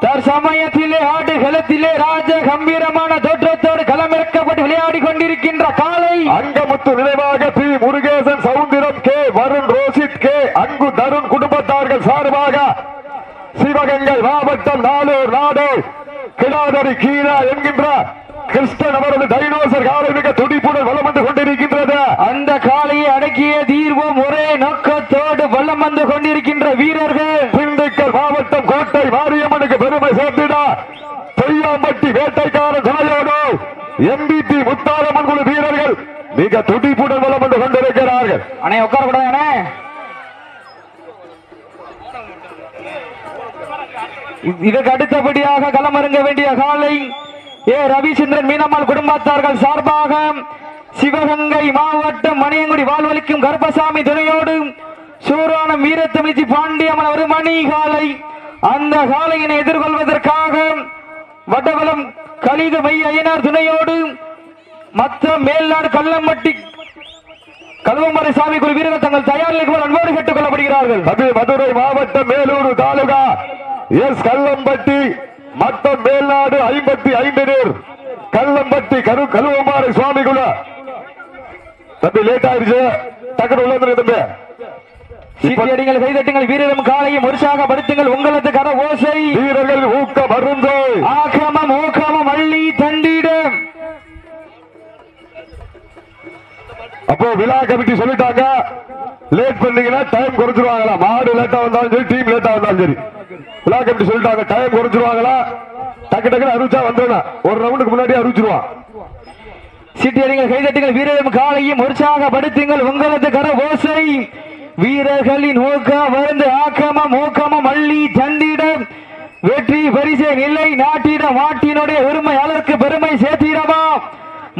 தற்சமயத்திலே ஆடுகளத்திலே ராஜ கம்பீரமான தோற்றத்தோடு களமிறக்கப்பட்டு விளையாடி கொண்டிருக்கின்ற காலை அங்கமுத்து நினைவாக P Murugesan Soundaram K Varun Roshith K Angu Tharun குடும்பத்தார்கள் சார்பாக சிவகங்கை மாவட்டம் நாளூர் நாடு கிடாதரி கீழா என்கின்ற கிருஷ்ணன் அவரது டைனோசர் காலை மிக துடிப்புடன் வலம் வந்து கொண்டிருக்கின்றது. அந்த காலையை அடக்கிய தீர்வோம் ஒரே நோக்கத்தோடு வலம் வந்து கொண்டிருக்கின்ற வீரர்கள் திண்டுக்கல் மாவட்டம் கோட்டை மாரியம்மனுக்கு பெருமை சேர்த்திட பொய்யாம்பட்டி வேட்டைக்கார துணையோடு எம்பிபி முத்தாரம்மன் குழு வீரர்கள் மிக துடிப்புடன் வலம் வந்து கொண்டிருக்கிறார்கள். அண்ணே உட்காரக்கூடாது. இதற்கு அடுத்தபடியாக களமிறங்க வேண்டிய காலை ஏ ரவிச்சந்திரன் மீனம்மாள் குடும்பத்தார்கள் சார்பாக சிவகங்கை மாவட்டம் மணியங்குடி வாழ்வழிக்கும் கர்ப்பசாமி துணையோடு சூரானம் வீரத்தமிழ்ச்சி பாண்டியம்மன் ஒரு மணி காலை. அந்த காலையினை எதிர்கொள்வதற்காக வடவலம் கலிக மைய ஐயனார் துணையோடு மற்ற மேல்நாடு கல்லம்பட்டி கல்வமறை சாமி குழு வீரர்கள் தங்கள் தயாரிக்கு அன்போடு கேட்டுக் கொள்ளப்படுகிறார்கள். மதுரை மாவட்டம் மேலூர் தாலுகா எஸ் கல்லம்பட்டி மொத்தம் மேல்நாடு 55 பேர் கல்லம்பட்டி கல்வமாறை சுவாமி குழு. தம்பி லேட் ஆயிடுச்சு, டக்குனு உள்ள தம்பி. சீட்டியடிங்கள், கைதட்டுங்கள், வீரரும் காலையும் உற்சாகப்படுத்துங்கள். உங்களது கர ஓசை வீரர்கள் ஊக்க மருந்து ஆக்கிரமம் ஊக்கமும் அள்ளி தண்டிடம். அப்போ விழா கமிட்டி சொல்லிட்டாங்க, லேட் பண்ணீங்கன்னா டைம் குறைச்சிருவாங்களா. மாடு லேட்டா வந்தாலும் சரி, டீம் லேட்டா வந்தாலும் சரி, விழா கமிட்டி சொல்லிட்டாங்க டைம் குறைச்சிருவாங்களா. டக்கு டக்குன்னு அறிவிச்சா வந்துடும், ஒரு ரவுண்டுக்கு முன்னாடி அறிவிச்சிருவான். சீட்டியடிங்கள், கைதட்டுங்கள், வீரரும் காலையும் உற்சாகப்படுத்துங்கள். உங்களது கர ஓசை வீரர்களின் ஊக்கம் வந்து ஆக்கமம் ஊக்கமும் அள்ளி தண்டிடம். வெற்றி பரிசை நிலை நாட்டிட மாட்டினுடைய உரிமையாளருக்கு பெருமை சேர்த்திடவா,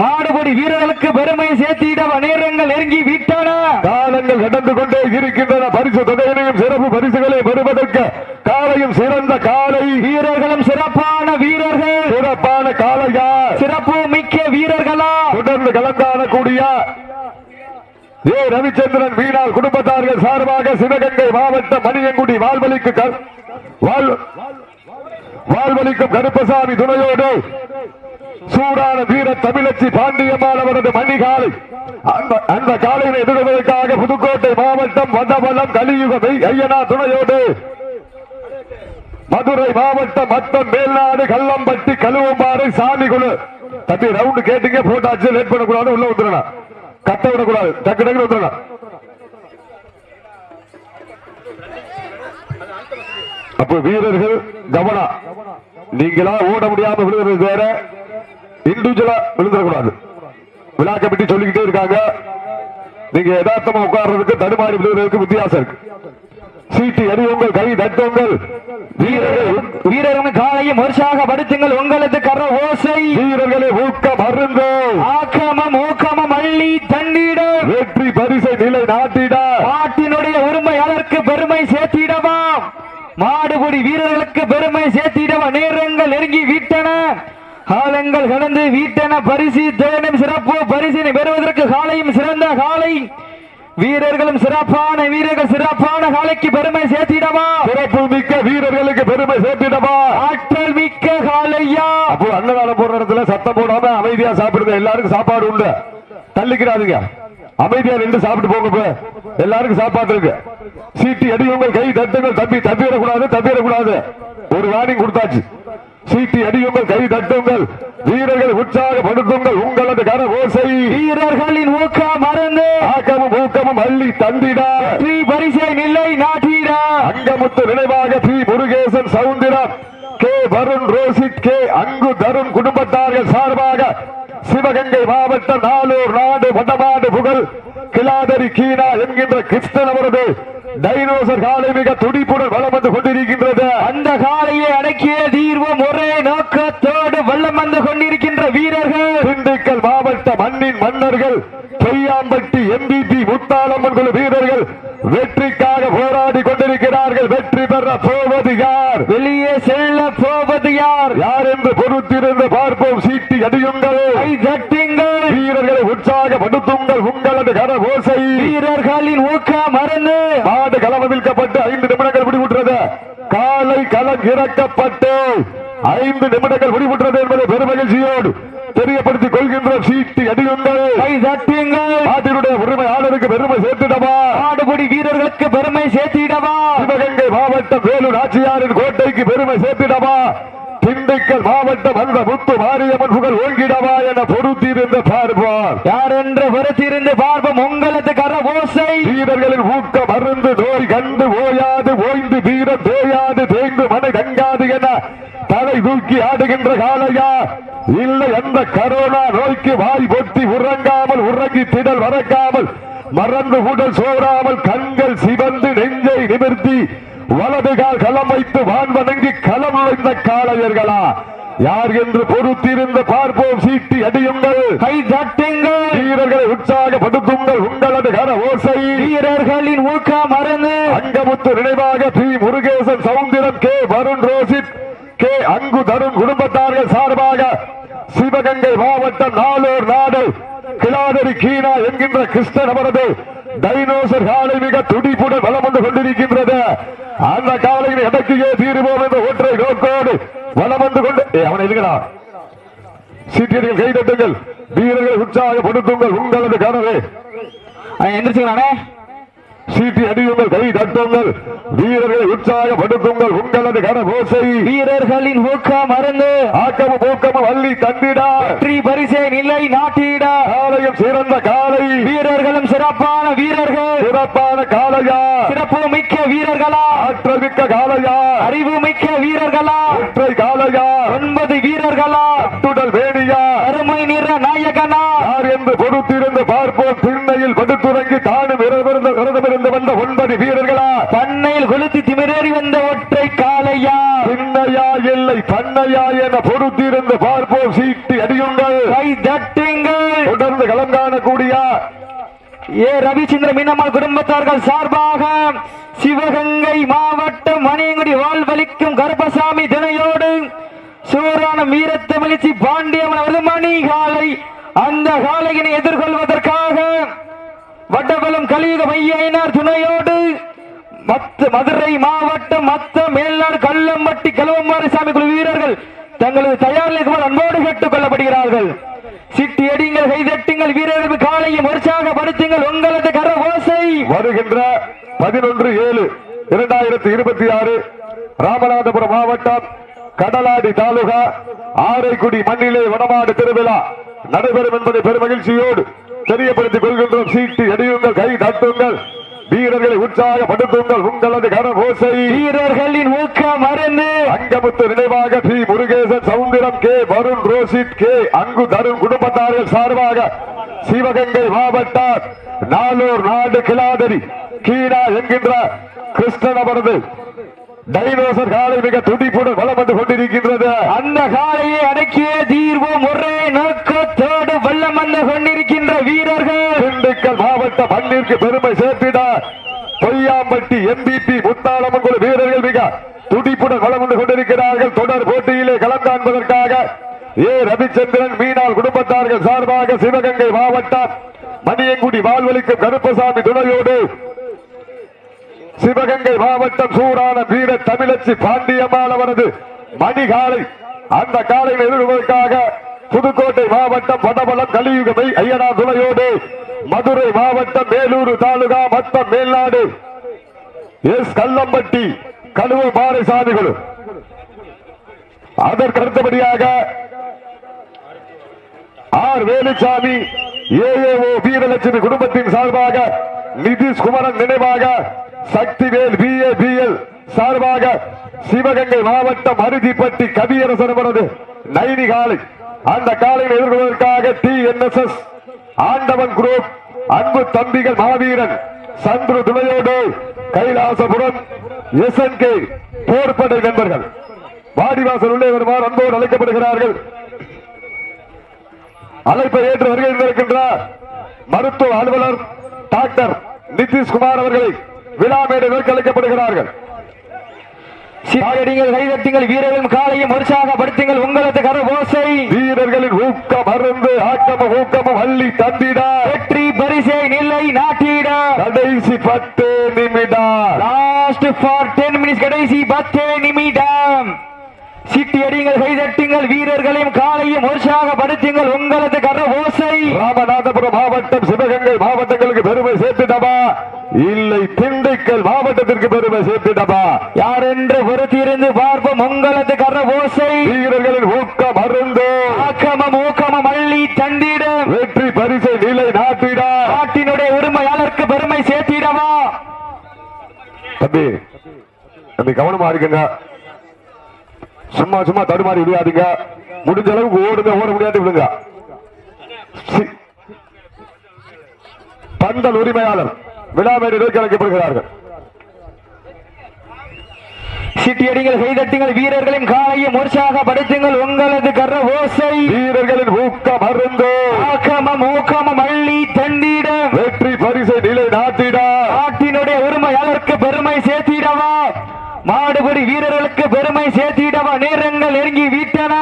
மாடுபடி வீரர்களுக்கு பெருமை சேர்த்திடவா. நேரங்கள் நெருங்கி விட்டன, காலங்கள் கடந்து கொண்டே இருக்கின்றன. பரிசு தொகையினையும் சிறப்பு பரிசுகளை பெறுவதற்கு காலையும் சிறந்த காலை, வீரர்களும் சிறப்பான வீரர்கள், சிறப்பான காலையா, சிறப்பு மிக்க வீரர்களா தொடர்ந்து கலந்தாடக்கூடிய ஏ ரவிச்சந்திரன் மீனால் குடும்பத்தார்கள் சார்பாக சிவகங்கை மாவட்ட மணியங்குடி வாழ்வழிக்கும் கருப்பசாமி துணையோடு சூடான வீர தமிழச்சி பாண்டியம்மாள் அவரது மணிகாலை. அந்த காலையை எதிர்கொள்வதற்காக புதுக்கோட்டை மாவட்டம் வந்தவளம் கலியுக ஐயனா துணையோடு மதுரை மாவட்டம் மொத்தம் மேல்நாடு கல்லம்பட்டி கழுவம்பாறை சாமி குழு. தம்பி ரவுண்டு கேட்டீங்க, போட்டாச்சு, லேட் பண்ணக்கூடாது, உள்ள வந்துடலாம், கட்ட விடக்கூடாது, டக்கு டக்கு வந்துடலாம். அப்ப வீரர்கள் கவனம், நீங்களா ஓட முடியாம விழுகிறது வேற, இண்டிவிஜுவலா விழுந்துடக்கூடாது. விழா கமிட்டி சொல்லிக்கிட்டே இருக்காங்க, நீங்க யதார்த்தமா உட்கார்றதுக்கு தடுமாறி விழுவதற்கு வித்தியாசம் இருக்கு. சீட்டு எறியுங்கள், கை தட்டுங்கள். வீரர்கள் காலையும் உற்சாகப்படுத்துங்கள். உங்களது கர ஓசை வீரர்களை ஊக்க மருந்து ஆக்கமம் ஊக்கமும் அள்ளி தண்டிட. வெற்றி பரிசை நிலை நாட்டிட நாட்டினுடைய உரிமையாளருக்கு பெருமை சேர்த்திடவா, மாடுபடி வீரர்களுக்கு பெருமை சேர்த்திடவா. நேரங்கள் நெருங்கி விட்டன, காலங்கள் கடந்து வீட்டன. பரிசு தேனும் சிறப்பு பரிசினை பெறுவதற்கு காலையும் சிறந்த காலை, வீரர்களும் சிறப்பான வீரர்கள் சிறப்பான காலைக்கு பெருமை சேர்த்திடவா, சிறப்பு மிக்க வீரர்களுக்கு பெருமை சேர்த்திடவா. ஆற்றல் மிக்க காலையா. அப்போ அன்னதானம் போடுற இடத்துல சத்தம் போடாம அமைதியா சாப்பிடுங்க. எல்லாருக்கும் சாப்பாடு உண்டு, தள்ளிக்கிறாதுங்க, அமைதியா நின்று சாப்பிட்டு போங்க. எல்லாருக்கும் சாப்பாடு இருக்கு. சீட்டு அடியுங்கள், கை தட்டுங்கள். தம்பி தப்பிடக்கூடாது, தப்பிடக்கூடாது, ஒரு வார்னிங் கொடுத்தாச்சு. சீட்டி அடியுங்கள், கை தட்டுங்கள், வீரர்கள் உற்சாகப்படுத்துங்கள். உங்களது கர ஓசை வீரர்களின் ஊக்கம் மறந்து ஆக்கமும் ஊக்கமும் அள்ளி தந்திட பரிசை நிலை நாட்டிட. அங்கமுத்து நினைவாக P Murugesan Soundaram K Varun Roshith K Angu Tharun குடும்பத்தார்கள் சார்பாக சிவகங்கை மாவட்டம் நாளூர் நாடு வடமாடு புகழ் கிளாதரி கீனா என்கின்ற கிருஷ்ணன் அவரது டைனோசர் காலை மிக துடிப்புடன் வலம் வந்து கொண்டிருக்கின்றது. அந்த காலையை அடக்கிய தீர்வும் ஒரே நோக்கத்தோடு வல்லம் வந்து கொண்டிருக்கின்ற வீரர்கள் திண்டுக்கல் மாவட்ட மண்ணின் மன்னர்கள் பொய்யாம்பட்டி எம்பிபி முத்தாளம்மன் குழு வீரர்கள் வெற்றிக்காக போராடி கொண்டிருக்கிறார்கள். வீரர்கள் வெற்றி பெற போவது யார்? வெளியே செல்ல போவது யார்? யார் என்று பொறுத்திருந்து பார்ப்போம். சீட்டி அடியுங்கள், கை தட்டுங்கள், வீரர்களை உற்சாகப்படுத்துங்கள். உங்களது கரகோசை வீரர்களின் ஊக்கம் மறந்து மாடு களம் விற்கப்பட்டு 5 நிமிடங்கள் முடிவுற்றது. காலை களம் இறக்கப்பட்டு 5 நிமிடங்கள் முடிவுற்றது என்பதை பெருமகிழ்ச்சியோடு தெரியப்படுத்திக் கொள்கின்ற. சீட்டி அடியுங்கள், கை தட்டுங்கள், நாட்டினுடைய உரிமையாளருக்கு பெருமை சேர்த்திடவா, ஆடுபடி வீரர்களுக்கு பெருமை சேர்த்திடவா, சிவகங்கை மாவட்டம் வேலூர் ஆட்சியாரின் கோட்டைக்கு பெருமை சேர்த்திடவா, திண்டுக்கல் மாவட்டம் அந்த முத்து மாரியம்மன் புகழ் ஓங்கிடவா என பொறுத்திருந்து பார்ப்பார். யார் என்று பொறுத்திருந்து பார்ப்போம். உங்களது கரகோசை வீரர்களின் ஊக்கம் மருந்து நோய் கண்டு ஓயாது ஓய்ந்து வீரம் தேயாது தேய்ந்து மனை தங்காது என தலை தூக்கி ஆடுகின்ற காலையா, இல்லை அந்த கரோனா நோய்க்கு வாய் பொத்தி உறங்காமல் உறங்கி திடல் மறக்காமல் மறந்து உடல் சோறாமல் கண்கள் சிவந்து நெஞ்சை நிமிர்த்தி வலதுகால் களம் வைத்து வான் வணங்கி களம் நுழைந்த காளையர்களா? யார் என்று பொறுத்திருந்து பார்ப்போம். சீட்டி அடியுங்கள், கை தட்டுங்கள், வீரர்களை உற்சாகப்படுத்துங்கள். உங்களது கர ஓசை வீரர்களின் ஊக்கம் மறந்து அங்கமுத்து நினைவாக P Murugesan, Soundaram, K Varun, Roshith, K Angu Tharun குடும்பத்தார்கள் சார்பாக சிவகங்கை மாவட்டம் நாளூர் நாடு கிளாதரி கீனா என்கின்ற கிருஷ்ணன் அவரது டைனோசர் காலை மிக துடிப்புடன் வலம் வந்து கொண்டிருக்கின்றது. அந்த காலையில் அடக்கியே தீருவோம் என்ற ஒற்றை நோக்கோடு வலம் வந்து கொண்டு அவனை இருக்கிறார். சீட்டியர்கள் கைதட்டுங்கள், வீரர்களை உற்சாகப்படுத்துங்கள். உங்களது கனவு எந்திரிச்சுங்களானே. சீட்டி அடியுங்கள், கை தட்டுங்கள், வீரர்களை உற்சாகப்படுத்துங்கள். உங்களது கனகோசை வீரர்களின் ஊக்கம் மறந்து ஆக்கமும் ஊக்கமும் அள்ளி தந்திடா வெற்றி பரிசை நிலை நாட்டிட காலையும் சிறந்த காலை, வீரர்களும் சிறப்பான வீரர்கள், சிறப்பான காலையா, சிறப்பு மிக்க வீரர்களா, ஆற்றல் மிக்க காலையா, அறிவு மிக்க வீரர்களா, ஒற்றை காலையா, 9 வீரர்களா, அட்டுடல் வேணியா, அருமை நிற நாயகனா? யார் என்று பொறுத்திருந்து பார்ப்போம். திண்ணையில் படுத்துறங்கி தானும் விரதமிருந்து வந்த 9 வீரர்களா, பண்ணையில் கொளுத்தி திமிரேறி வந்த ஒற்றை காளையா, திண்ணையா இல்லை பண்ணையா என பொறுத்திருந்து பார்ப்போம். சீட்டி அடியுங்கள், கை தட்டுங்கள். தொடர்ந்து களம் காணக்கூடிய ஏ ரவிச்சந்திர மீனம்மாள் குடும்பத்தார்கள் சார்பாக சிவகங்கை மாவட்டம் மணியங்குடி வாழ்வளிக்கும் கருப்பசாமி துணையோடு சூரான வீரத்தமிழிச்சி பாண்டியம்மன் அவரது மணி காலை. அந்த காலையினை எதிர்கொள்வதற்காக வட்டபலம் கலியுக மையினார் துணையோடு மதுரை மாவட்டம் மத்த மேல்நாடு கல்லம்பட்டி கலவமாரிசாமி குழு வீரர்கள் தங்களது தயாரில் அன்போடு கேட்டுக் கொள்ளப்படுகிறார்கள். சிட்டி அடிங்கள், கைதட்டுங்கள், வீரர்கள் காலையும் உற்சாகப்படுத்துங்கள். உங்களது கரகோசை வருகின்ற 11/7/2026 ராமநாதபுரம் மாவட்டம் கடலாடி தாலுகா ஆரைக்குடி மண்ணிலே வடமாடு திருவிழா நடைபெறும் என்பதை பெருமகிழ்ச்சியோடு தெரியப்படுத்திக் கொள்கின்றோம். சீட்டி அடியுங்கள், கை தட்டுங்கள், வீரர்களை உற்சாகப்படுத்துங்கள். உங்களது கரகோசை வீரர்களின் ஊக்கம் மறந்து அங்கமுத்து நினைவாக P Murugesan, Soundaram, K Varun, Roshith, K Angu Tharun குடும்பத்தார்கள் சார்பாக சிவகங்கை மாவட்டம் நாளூர் நாடு கிளாதரி கீனா என்கின்ற கிருஷ்ணன் அவரது டைனோசர் காலை மிக துடிப்புடன் வலம் வந்து கொண்டிருக்கின்றது. அந்த காலையை அடக்கிய தீர்வோம் ஒரே நோக்கத்தோடு வல்லம் வந்து கொண்டிருக்கின்ற வீரர்கள் திண்டுக்கல் மாவட்ட மண்ணிற்கு பெருமை சேர்த்திட பொய்யாம்பட்டி எம்பிபி முத்தாளமங்குழு வீரர்கள் மிக துடிப்புடன் வலம் வந்து கொண்டிருக்கிறார்கள். தொடர் போட்டியிலே களம் காண்பதற்காக ஏ ரவிச்சந்திரன் மீனால் குடும்பத்தார்கள் சார்பாக சிவகங்கை மாவட்டம் மணியங்குடி வாழ்வளிக்கும் கருப்பசாமி துணையோடு சிவகங்கை மாவட்டம் சூரான வீர தமிழச்சி பாண்டியம்மாள் அவரது மணிகாலை. அந்த காலையில் எதிர்கொள்வதற்காக புதுக்கோட்டை மாவட்டம் வடபலம் கலியுகமை ஐயனா துணையோடு மதுரை மாவட்டம் மேலூர் தாலுகா மொத்தம் மேல்நாடு எஸ் கல்லம்பட்டி கழுவ மாரிசாமிகள். அதற்கு அடுத்தபடியாக ஆர் வேலுசாமி ஏஏஓ வீரலட்சுமி குடும்பத்தின் சார்பாக நிதிஷ் குமரன் நினைவாக சக்திவேல் பிஏபிஎல் சார்பாக சிவகங்கை மாவட்டம் அருதிப்பட்டி கவியரசன் அவரது நைனி காலை. அந்த காலையில் எதிர்கொள்வதற்காக TNSS ஆண்டவன் குரூப் அன்பு தம்பிகள் மாவீரன் சந்துரு துணையோடு கைலாசபுரம் SNK போர்படை நண்பர்கள் வாடிவாசல் உள்ளே வருமாறு அன்போடு அழைக்கப்படுகிறார்கள். அழைப்பை ஏற்று வருகின்ற மருத்துவ அலுவலர் டாக்டர் நிதிஷ்குமார் அவர்களை விழா மேடைகளுக்கு அழைக்கப்படுகிறார்கள். கைதட்டுங்கள் வீரர்களும் காலையும் உற்சாகப்படுத்துங்கள் உங்களது கரவோசை வீரர்களின் ஊக்கம் அருந்து ஆக்கமும் ஊக்கமும் அள்ளி தந்திட வெற்றி பரிசை நிலை நாட்டிட கடைசி 10 நிமிடம் லாஸ்ட் ஃபார் 10 மினிட்ஸ் கடைசி 10 நிமிடம் சிட்டி அடிங்கள் கைதட்டுங்கள் வீரர்களையும் காலையும் உற்சாகப்படுத்துங்கள் உங்களது கரவோசை ராமநாதபுரம் மாவட்டம் சிவகங்கை மாவட்டங்களுக்கு பெருமை சேர்த்துடவா இல்லை திண்டுக்கல் மாவட்டத்திற்கு பெருமை சேர்த்துடவா யார் என்று பொறுத்திருந்து பார்ப்போம் உங்களது கரவோசை வீரர்களின் ஊக்கம் அருந்து ஆக்கமும் ஊக்கமும் அள்ளி தந்திட வெற்றி பரிசை நிலை நாட்டிட நாட்டினுடைய உரிமையாளருக்கு பெருமை சேர்த்திடவா தம்பி தம்பி கவனமா இருக்குங்க சும்மா சும்மா தடுமாறி விடாதீங்க முடிஞ்ச அளவுக்கு ஓடுங்க ஓட முடியாது விடுங்க பந்தல் உரிமையாளர் விழாமேடை நோக்கி அழைக்கப்படுகிறார்கள் சிட்டியடிகள் கைதட்டுங்கள் வீரர்களின் காலையும் உற்சாகப்படுத்துங்கள் உங்களது கரவோசை வீரர்களின் ஊக்கம் அருந்து ஆக்கமும் ஊக்கமும் அள்ளி தந்திட வெற்றி பரிசை நிலை நாட்டிட நாட்டினுடைய உரிமையாளருக்கு பெருமை சேர்த்திடவா மாடுபடி வீரர்களுக்கு பெருமை சேர்த்திடவா நேரங்கள் நெருங்கி விட்டன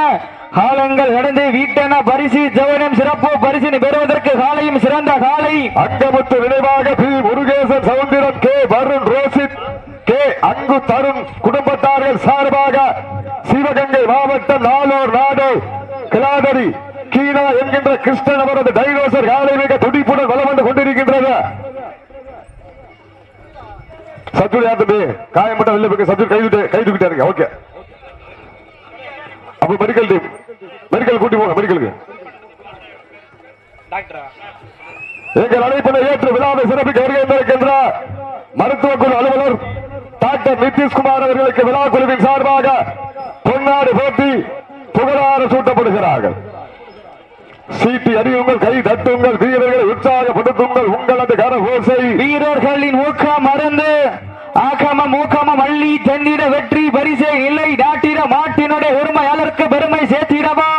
காலங்கள் நடந்து விட்டன பரிசு ஜவனம் சிறப்பு பரிசினை பெறுவதற்கு காலையும் சிறந்த காலை அங்கமுத்து நினைவாக P Murugesan Soundaram K Varun Roshith K Angu Tharun குடும்பத்தார்கள் சார்பாக சிவகங்கை மாவட்டம் நாளூர் நாடு கிளாதரி கீனா என்கின்ற கிருஷ்ணன் அவரது டைனோசர் காலை மிக துடிப்புடன் வலம் வந்து கொண்டிருக்கின்றது சத்துரு யாத்திரமே காயப்பட்ட வெள்ளை சத்துரு கைதுக்கிட்டாருங்க ஓகே அப்ப மெடிக்கல் டீம் மெடிக்கல் கூட்டி போங்க மெடிக்கலுக்கு எங்கள் அழைப்பதை ஏற்று விழாவை சிறப்பிக்க வருகின்ற மருத்துவ குழு அலுவலர் டாக்டர் நிதிஷ்குமார் அவர்களுக்கு விழா குழுவின் சார்பாக பொன்னாடு போட்டி புகழார சூட்டப்படுகிறார்கள் சீட்டி அடியுங்கள் கை தட்டுங்கள் வீரர்களை உற்சாகப்படுத்துங்கள் உங்களது கரகோசை வீரர்களின் ஊக்கம் மறந்து ஆக்கமும் ஊக்கமும் அள்ளி தந்திட வெற்றி பரிசை நிலை நாட்டிட மாட்டினுடைய உரிமையாளருக்கு பெருமை சேர்த்திடவா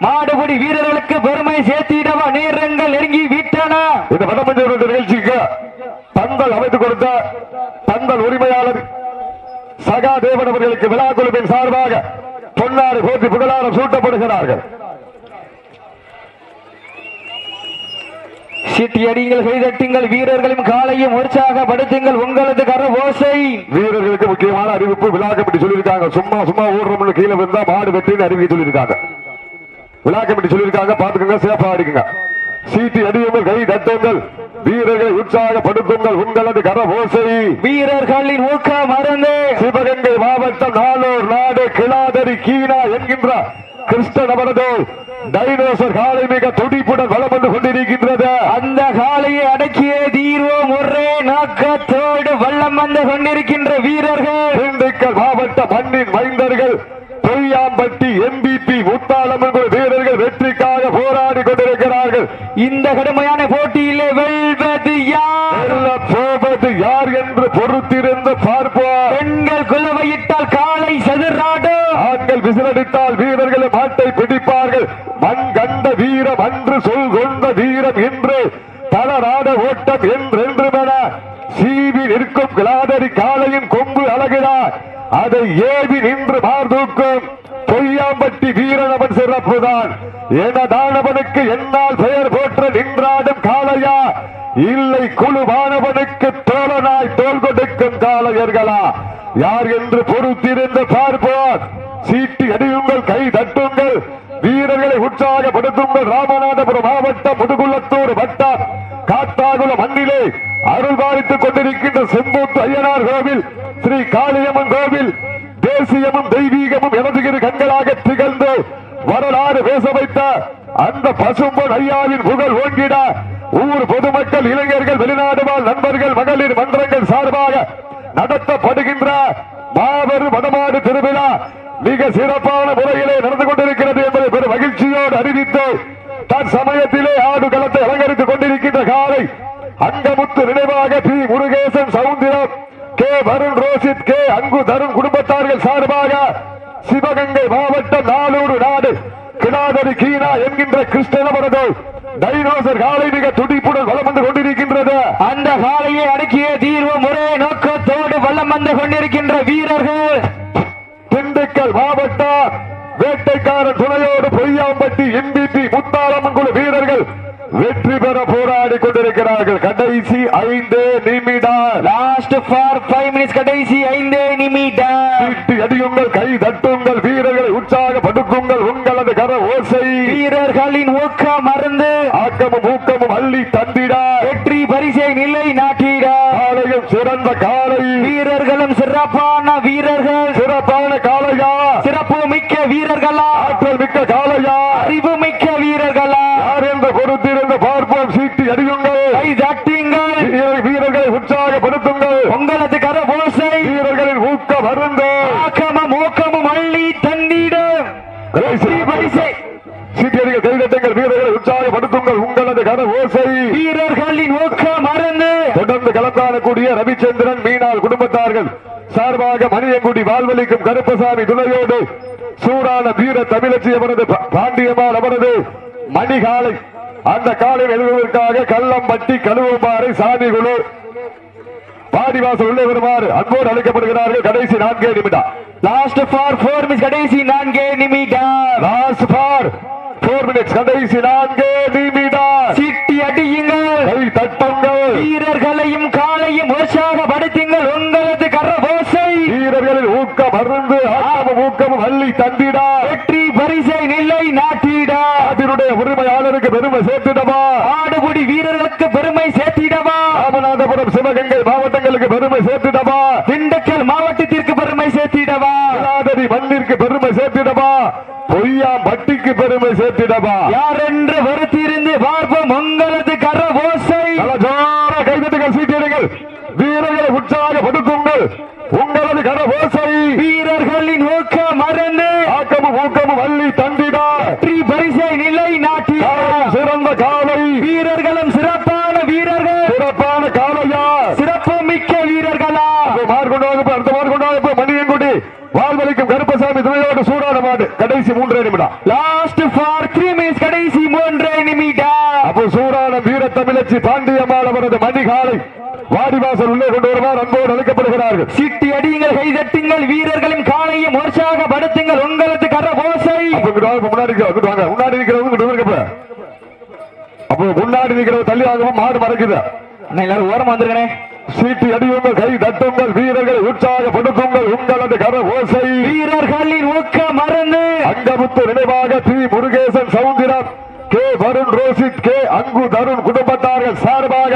மாடுபடி வீரர்களுக்கு பெருமை சேர்த்திடவா நேரங்கள் நெருங்கி விட்டன இந்த வடமஞ்சள் நிகழ்ச்சிக்கு பந்தல் அமைத்துக் கொடுத்த பந்தல் உரிமையாளர் சகா தேவன் அவர்களுக்கு விழா குழுவின் சார்பாக பொன்னாடு போட்டி புகழாரம் சூட்டப்படுகிறார்கள் சீட்டி அடிங்கள் கைதட்டுங்கள் வீரர்களும் காலையும் உற்சாகப்படுத்துங்கள் உங்களது கரவோசை வீரர்களுக்கு முக்கியமான அறிவிப்பு விழா கமிட்டி சொல்லியிருக்காங்க சும்மா சும்மா ஓடுறவங்க கீழே விழுந்தா மாடு வெற்றின்னு அறிவிக்க சொல்லியிருக்காங்க விழா கமிட்டி சொல்லியிருக்காங்க பாத்துக்கோங்க சேஃபா அடிக்குங்க சீட்டி அடியுங்கள் கை தட்டுங்கள் வீரர்களை உற்சாகப்படுத்துங்கள் உங்களது கரவோசை வீரர்களின் ஊக்கம் மறந்து சிவகங்கை மாவட்டம் நாளூர் நாடு கிளாதரி கீனா என்கின்ற கிருஷ்ணன் அவரது டைனோசர் காலை மிக துடிப்புடன் வலம் வந்து கொண்டிருக்கின்றது அந்த காலையை அடக்கிய தீர்வோம் ஒரே நோக்கத்தோடு வல்லம் வந்து கொண்டிருக்கின்ற வீரர்கள் திண்டுக்கல் மாவட்ட மண்ணின் மைந்தர்கள் பொய்யாம்பட்டி எம்பிபி முத்தாளம்மன் வீரர்கள் வெற்றிக்காக போராடி கொண்டிருக்கிறார்கள் இந்த கடுமையான போட்டியிலே வெல்வது யார் என்று பொறுத்திருந்து பார்ப்போம் பெண்கள் குலவையிட்டால் காலை சதுராடு ஆண்கள் விசிலடித்தால் வீரர்கள் மாட்டை பிடிப்பார்கள் மண் கண்ட வீரம் அன்று சொல் கொண்ட வீரம் என்று தளராட ஓட்டம் என்றென்றுமென சீவி நிற்கும் கிளாதரி காலையின் கொம்பு அழகிறார் அதை ஏவி நின்று மார்தூக்கும் பொய்யாம்பட்டி வீரனவன் சிறப்புதான் எனதானவனுக்கு என்னால் பெயர் போற்ற நின்றாடும் காளையா இல்லை குழுவானவனுக்கு தோழனாய் தோல் கொடுக்கும் காளையர்களா யார் என்று பொறுத்திருந்து பார்ப்போம் சீட்டி அடியுங்கள் கை தட்டுங்கள் வீரர்களை உற்சாகப்படுத்துங்கள் ராமநாதபுரம் மாவட்டம் முதுகுளத்தூர் வட்டம் காத்தாகுள மண்ணிலே அருள் பாலித்துக் கொண்டிருக்கின்ற செம்பூத்து ஐயனார் கோவில் ஸ்ரீ காளியம்மன் கோவில் தேசியமும் தெய்வீகமும் எனது இரு கண்களாக திகழ்ந்து வரலாறு பேச வைத்த அந்த பசும்பொன் ஐயாவின் புகழ் ஓங்கிட ஊர் பொதுமக்கள் இளைஞர்கள் வெளிநாடு வாழ் நண்பர்கள் மகளிர் மன்றங்கள் சார்பாக நடத்தப்படுகின்ற மாபெரும் வடமாடு திருவிழா மிக சிறப்பான முறையிலே நடந்து கொண்டிருக்கிறது என்பதை பெரும் மகிழ்ச்சியோடு அறிவித்து தற்சமயத்திலே ஆடு களத்தை அலங்கரித்துக் கொண்டிருக்கின்ற காலை அங்கமுத்து நினைவாக P Murugesan Soundaram K Varun Roshith K Angu Tharun குடும்பத்தார்கள் சார்பாக சிவகங்கை மாவட்டம் நாளூர் நாடு கிளாதரி கீனா என்கின்ற கிருஷ்ணனவரது டைனோசர் காலை மிக துடிப்புடன் வலம் வந்து கொண்டிருக்கின்றது அந்த காலையை அடக்கிய தீர்வு ஒரே நோக்கத்தோடு வலம் வந்து கொண்டிருக்கின்ற வீரர்கள் திண்டுக்கல் மாவட்டம் வேட்டைக்காரன் துணையோடு பொய்யாம்பட்டி எம்பிபி முத்தாளம்மன் குழு வீரர்கள் வெற்றி பெற போராடி கொண்டிருக்கிறார்கள். கடைசி 5 நிமிடம். Last for 5 minutes. கடைசி 5 நிமிடம். சீட்டி அடியுங்கள், கை தட்டுங்கள், வீரர்களை உற்சாகப்படுத்துங்கள். உங்களது கர ஓசை வீரர்களின் ஊக்கம் மறந்து ஆக்கமும் ஊக்கமும் அள்ளி தந்திட வெற்றி பரிசை நிலை நாட்டிட காலையும் சிறந்த காலை வீரர்களும் சிறப்பான வீரர்கள். சிறப்பான காலையா, சிறப்பு மிக்க வீரர்களா, ஆற்றல் மிக்க காலையா, அறிவு மிக்க வீரர்களா, யார் என்று பொறுத்திருந்து பார்ப்போம். சீட்டி அடியுங்கள், கை தட்டுங்கள், வீரர்களை உற்சாகப்படுத்துங்கள். உங்களது கர ஓசை வீரர்களின் ஊக்கம் அருந்து ஆக்கமும் ஊக்கமும் அள்ளி தந்திட வெற்றி பரிசை. சீட்டியடிகள், கைதட்டுங்கள், வீரர்களை உற்சாகப்படுத்துங்கள். உங்களது கர ஓசை வீரர்களின் ஊக்கம் மறந்து தொடர்ந்து கலந்தாடக்கூடிய ரவிச்சந்திரன் மீனால் குடும்பத்தார்கள் சார்பாக மணியங்குடி வாழ்வழிக்கும் கருப்பசாமி துணையோடு சூடான வீர தமிழச்சி அவரது பாண்டியம்மாள் அவரது மணிகாலை அந்த காலை எழுதுவதற்காக கள்ளம்பட்டி கழுவம்பாறை சாமிகுழு பாடிவாசல் உள்ளே வருமாறு அன்போடு அழைக்கப்படுகிறார்கள். கடைசி 4 நிமிடம். Last for 4 minutes. கடைசி 4 நிமிடம். Last for 4 minutes. கடைசி 4 நிமிடம். சீட்டி அடியுங்கள், கை தட்டுங்கள், வீரர்களையும் காலையும் உற்சாகப்படுத்துங்கள். உங்களது கர ஓசை வீரர்களின் ஊக்கம் அருந்து ஆக்கமும் ஊக்கமும் அள்ளி தந்திட வெற்றி பரிசை நிலை நாட்டிட அதனுடைய உரிமையாளருக்கு பெருமை சேர்த்திடவா, ஆடுபுடி வீரர்களுக்கு பெருமை சேர்த்திடவா, ராமநாதபுரம் சிவகங்கை மாவட்டங்களுக்கு பெருமை சேர்த்திடவா, திண்டுக்கல் மாவட்டத்திற்கு பெருமை சேர்த்திடவா, இலாதரி மண்ணிற்கு பெருமை சேர்த்திடவா, பொய்யாம்பட்டிக்கு பெருமை சேர்த்திடவா. யார் என்று வருத்திருந்து பார்ப்போம். உங்களது கர ஓசை கைதட்டுகள், சீட்டியடிகள், வீரர்களை உற்சாகப்படுத்துங்கள். உங்களது கர ஓசை வீரர்களின் ஊக்கம் மறந்து ஆக்கமும் ஊக்கமும் அள்ளி தந்திட வெற்றி பரிசை நிலை நாட்டிட சிறந்த காலை வீரர்களும் சிறப்பான வீரர்கள். சிறப்பான காலையா, சிறப்பு மிக்க வீரர்களா, மார்கொண்டாக அடுத்த மார்கொண்டாக மணியங்குடி வாழ்வழிக்கும் கருப்பசாமி துணையோடு சூடான மாடு. கடைசி 3 நிமிடம். Last for 3 minutes. கடைசி 3 நிமிடம். அப்போ சூடான வீர தமிழச்சி பாண்டியம்மாள் அவரது மணிகாலை வாடிவாசல் உள்ளே கொண்டு வருவார் அன்போடு அழைக்கப்படுகிறார்கள். சீட்டி அடியுங்கள், கை தட்டுங்கள், வீரர்களின் காலையும் உற்சாகப்படுத்துங்கள். உங்களது கர ஓசை முன்னாடி நிற்கிறவங்க அப்போ முன்னாடி நிற்கிறவங்க தள்ளி ஆகவும் மாடு மறக்குது. எல்லாரும் ஓரமா வந்துருக்கனே. சீட்டி அடியுங்கள், கை தட்டுங்கள், வீரர்களை உற்சாகப்படுத்துங்கள். உங்களது கர ஓசை வீரர்களின் ஊக்கம் மறந்து அங்கமுத்து நினைவாக தி முருகேசன், சவுந்திரம், கே வருண், ரோசித், கே அங்கு தருண் குடும்பத்தார்கள் சார்பாக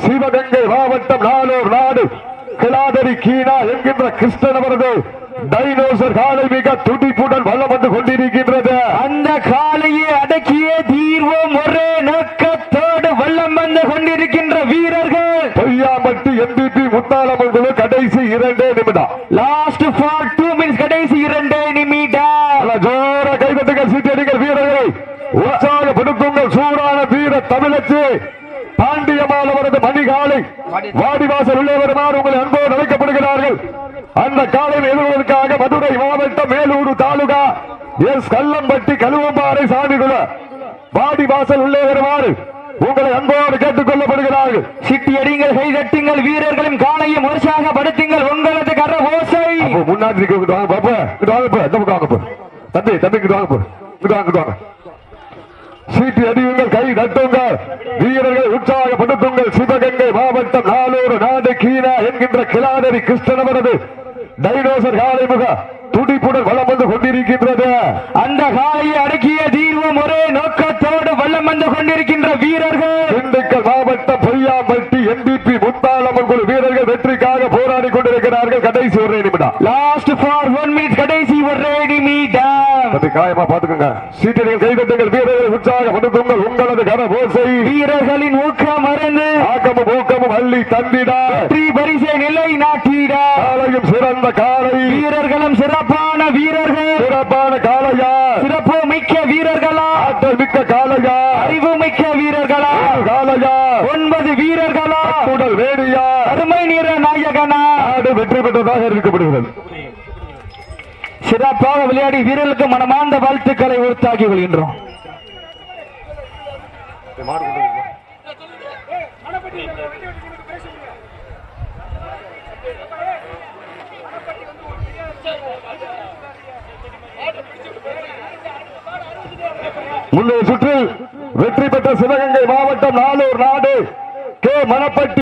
சிவகங்கை மாவட்டம் நாளூர் நாடு கிளாதரி கீனா என்கின்ற கிருஷ்ணன் அவரது டைனோசர் காலை மிக துடிப்புடன் வல்லம் வந்து கொண்டிருக்கின்றது. அந்த காலையை அடக்கிய தீர்வோம் ஒரே நோக்கத்தோடு வல்லம் வந்து கொண்டிருக்கின்ற வீரர்கள் பொய்யாம்பட்டி எம்பிபி முத்தாளம்மன் குழு. கடைசி 2 நிமிடம். Last for 2 minutes. கடைசி 2 நிமிடம். ஜோர கைதட்டுகள், சீட்டடிகள், வீரர்களை உற்சாகப்படுத்துங்கள். சூடான வீர தமிழச்சி பாண்டியம்மாள் அவரது மணிகாலை வாடிவாசல் உள்ளே வருமாறு உங்களை அன்போடு அழைக்கப்படுகிறார்கள். அந்த காலையில் எழுதுவதற்காக மதுரை மாவட்டம் மேலூர் தாலுகா எஸ் கல்லம்பட்டி கழுவம்பாறை சாமிகுல வாடிவாசல் உள்ளே வருமாறு உங்களை அன்போடு கேட்டுக் கொள்ளப்படுகிறார்கள். சிட்டி அடிங்கள், கை தட்டுங்கள், வீரர்களும் காலையும் உற்சாகப்படுத்துங்கள். உங்களது கர ஓசை முன்னாடி தம்பி தம்பிக்கு வாங்க. சீட்டி அடியுங்கள், கை தட்டுங்கள், வீரர்களை உற்சாகப்படுத்துங்கள். சிவகங்கை மாவட்டம் நாளூர் நாடு கீனா என்கின்ற கிளாதரி கிருஷ்ணன் அவரது டைனோசர் காலை மிக துடிப்புடன் வலம் வந்து கொண்டிருக்கின்றது. அந்த காலையை அடக்கிய தீர்வும் ஒரே நோக்கத்தோடு வல்லம் வந்து கொண்டிருக்கின்ற வீரர்கள் திண்டுக்கல் மாவட்டம் பொய்யாம்பட்டி எம்பிபி முத்தாளம்மன் குழு வீரர்கள் வெற்றிக்காக போராடி கொண்டிருக்கிறார்கள். கடைசி 1 நிமிடம். Last for 1 minute. கடைசி 1 நிமிடம். காயமா பாத்துக்கோங்க. சீட்டியடிகள், கைதட்டுங்கள், வீரர்களை உற்சாகப்படுத்துங்கள். உங்களது கர ஓசை வீரர்களின் ஊக்கம் மறந்து ஆக்கமும் ஊக்கமும் அள்ளி தந்திட வெற்றி பரிசை நிலை நாட்டிட காலையும் சிறந்த காலை வீரர்களும் சிறப்பான வீரர்கள். சிறப்பான காலையா, சிறப்பு மிக்க வீரர்களா, ஆற்றல் மிக்க காலையா, அறிவு மிக்க வீரர்களா, காலையா, 9 வீரர்களா, உடல் வேடியா, அருமை நிற நாயகனா நாடு வெற்றி பெற்றதாக இருக்கப்படுகிறது. சிறப்பாக விளையாடி வீரர்களுக்கு மனமார்ந்த வாழ்த்துக்களை உறுத்தாக்கி கொள்கின்றோம். முந்தைய சுற்றில் வெற்றி பெற்ற சிவகங்கை மாவட்டம் நாளூர் நாடு கே மணப்பட்டி